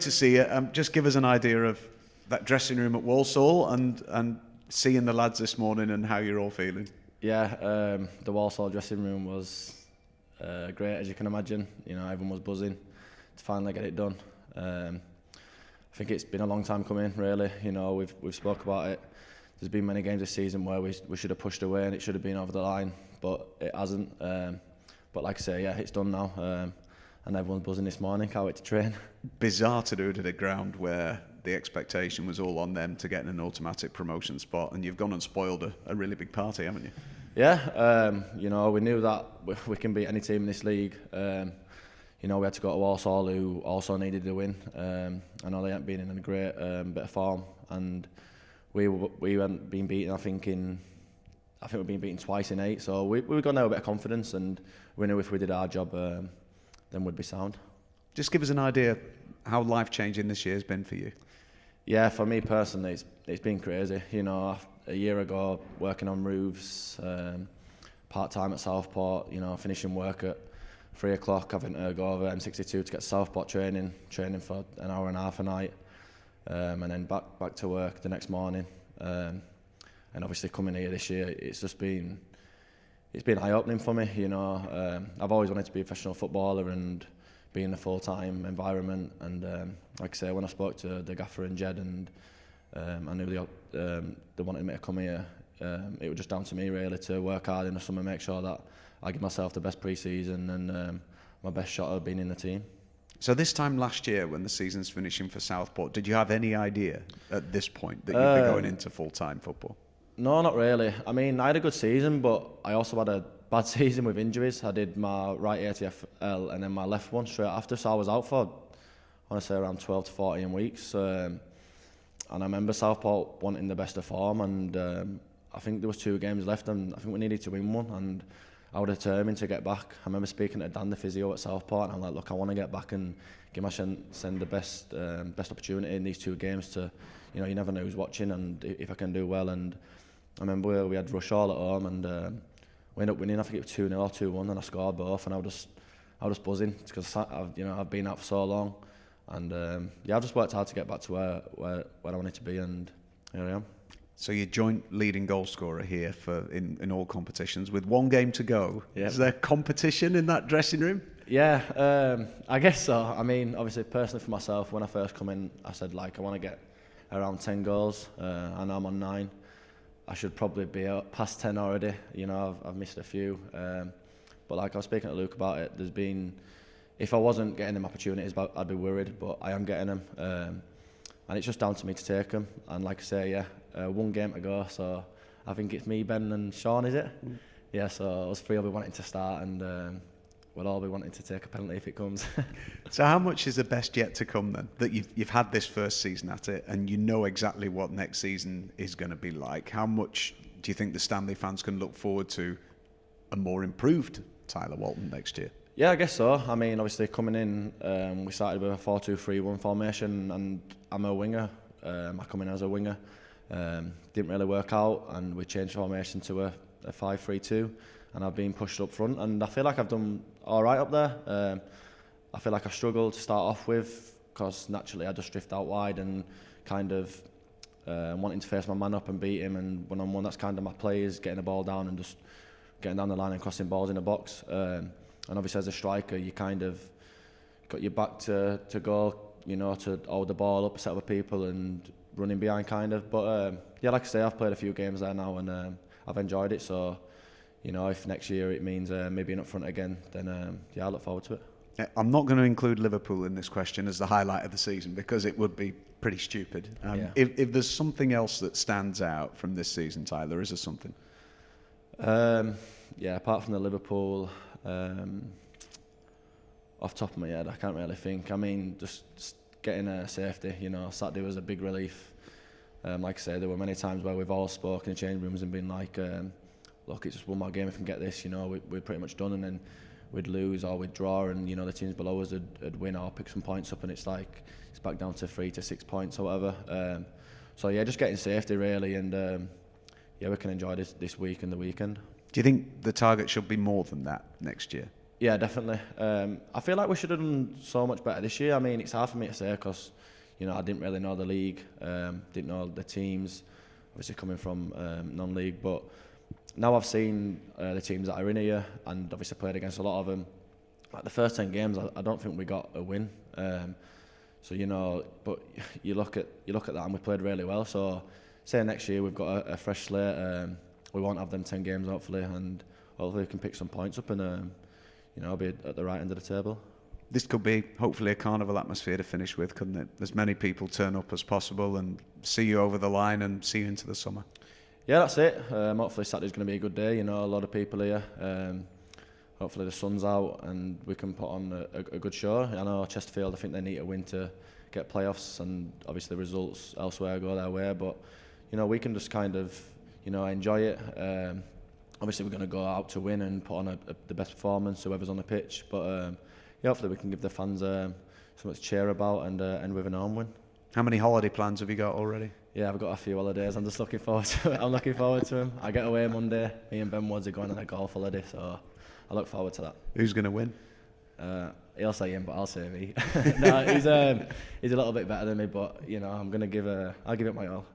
To see it. Just give us an idea of that dressing room at Walsall and seeing the lads this morning and how you're all feeling. Yeah, the Walsall dressing room was great, as you can imagine. You know, everyone was buzzing to finally get it done. I think it's been a long time coming, really. You know, we've spoke about it. There's been many games this season where we should have pushed away and it should have been over the line, but it hasn't. But like I say, yeah, it's done now, and everyone's buzzing this morning. Can't wait to train. Bizarre to do it at a ground where the expectation was all on them to get an automatic promotion spot, and you've gone and spoiled a really big party, haven't you? Yeah, you know, we knew that we can beat any team in this league. You know, we had to go to Walsall, who also needed the win. I know they hadn't been in a great bit of form, and we hadn't been beaten. I think we've been beaten twice in 8, so we got now a bit of confidence, and we knew if we did our job, then we'd be sound. Just give us an idea how life-changing this year has been for you. Yeah, for me personally, it's been crazy. You know, a year ago, working on roofs, part-time at Southport, you know, finishing work at 3 o'clock, having to go over M62 to get Southport training for an hour and a half a night, and then back to work the next morning. And obviously coming here this year, it's been eye-opening for me. You know, I've always wanted to be a professional footballer and be in a full-time environment. And like I say, when I spoke to the gaffer and Jed, and I knew they wanted me to come here, it was just down to me really to work hard in the summer, make sure that I give myself the best pre-season and my best shot of being in the team. So this time last year, when the season's finishing for Southport, did you have any idea at this point that you'd be going into full-time football? No, not really. I mean, I had a good season, but I also had a bad season with injuries. I did my right ATFL and then my left one straight after, so I was out for, I want to say, around 12 to 14 weeks. And I remember Southport wanting the best of form, and I think there was 2 games left, and I think we needed to win one, and I was determined to get back. I remember speaking to Dan, the physio at Southport, and I'm like, look, I want to get back and give my send the best opportunity in these 2 games to, you know, you never know who's watching, and if I can do well. And I remember we had Rush all at home, and we ended up winning. I think it was 2-0 or 2-1, and I scored both, and I was just buzzing because I've been out for so long, and I've just worked hard to get back to where I wanted to be, and here I am. So you're joint leading goal scorer here in all competitions with 1 game to go. Yep. Is there competition in that dressing room? Yeah, I guess so. I mean, obviously, personally for myself, when I first come in, I said, like, I want to get around 10 goals. I know I'm on 9. I should probably be past 10 already. You know, I've missed a few. But like I was speaking to Luke about it, if I wasn't getting them opportunities, I'd be worried, but I am getting them. And it's just down to me to take them. And like I say, yeah, 1 game to go, so I think it's me, Ben and Sean, is it? Yeah, so us 3 will be wanting to start, and we'll all be wanting to take a penalty if it comes. So how much is the best yet to come then? That you've had this first season at it, and you know exactly what next season is going to be like. How much do you think the Stanley fans can look forward to a more improved Tyler Walton next year? Yeah, I guess so. I mean, obviously coming in, we started with a 4-2-3-1 formation, and I'm a winger. I come in as a winger. Didn't really work out, and we changed formation to a 5-3-2, and I've been pushed up front, and I feel like I've done all right up there. I feel like I struggled to start off with because naturally I just drift out wide and kind of wanting to face my man up and beat him, and one-on-one, that's kind of my play, is getting the ball down and just getting down the line and crossing balls in the box. And obviously as a striker, you kind of got your back to go, you know, to hold the ball up, set up with people and running behind kind of. But yeah, like I say, I've played a few games there now, and I've enjoyed it. So, you know, if next year it means me being up front again, then yeah, I look forward to it. I'm not going to include Liverpool in this question as the highlight of the season because it would be pretty stupid. Yeah. If there's something else that stands out from this season, Tyler, is there something? Yeah, apart from the Liverpool, off the top of my head, I can't really think. I mean, just getting a safety, you know, Saturday was a big relief. Like I say, there were many times where we've all spoken in change rooms and been like, look, it's just one more game, if we can get this, you know, we're pretty much done, and then we'd lose or we'd draw, and, you know, the teams below us would win or pick some points up, and it's like, it's back down to 3 to 6 points or whatever. So yeah, just getting safety really, and yeah, we can enjoy this week and the weekend. Do you think the target should be more than that next year? Yeah, definitely. I feel like we should have done so much better this year. I mean, it's hard for me to say because, I didn't really know the league, didn't know the teams, obviously coming from non-league. But now I've seen the teams that are in here and obviously played against a lot of them. Like the first 10 games, I don't think we got a win. But you look at that and we played really well. So, say next year we've got a fresh slate. We won't have them 10 games hopefully, and hopefully we can pick some points up and be at the right end of the table. This could be hopefully a carnival atmosphere to finish with, couldn't it? As many people turn up as possible and see you over the line and see you into the summer. Yeah, that's it. Hopefully Saturday's going to be a good day. A lot of people here. Hopefully the sun's out and we can put on a good show. I know Chesterfield, I think they need a win to get playoffs, and obviously the results elsewhere go their way. But we can just kind of enjoy it. Obviously we're going to go out to win and put on the best performance, whoever's on the pitch. But hopefully we can give the fans something to cheer about and end with an home win. How many holiday plans have you got already? Yeah, I've got a few holidays. I'm just looking forward to it. I'm looking forward to them. I get away Monday. Me and Ben Woods are going on a golf holiday, so I look forward to that. Who's going to win? He'll say him, but I'll say me. No, he's a little bit better than me, but I'll give it my all.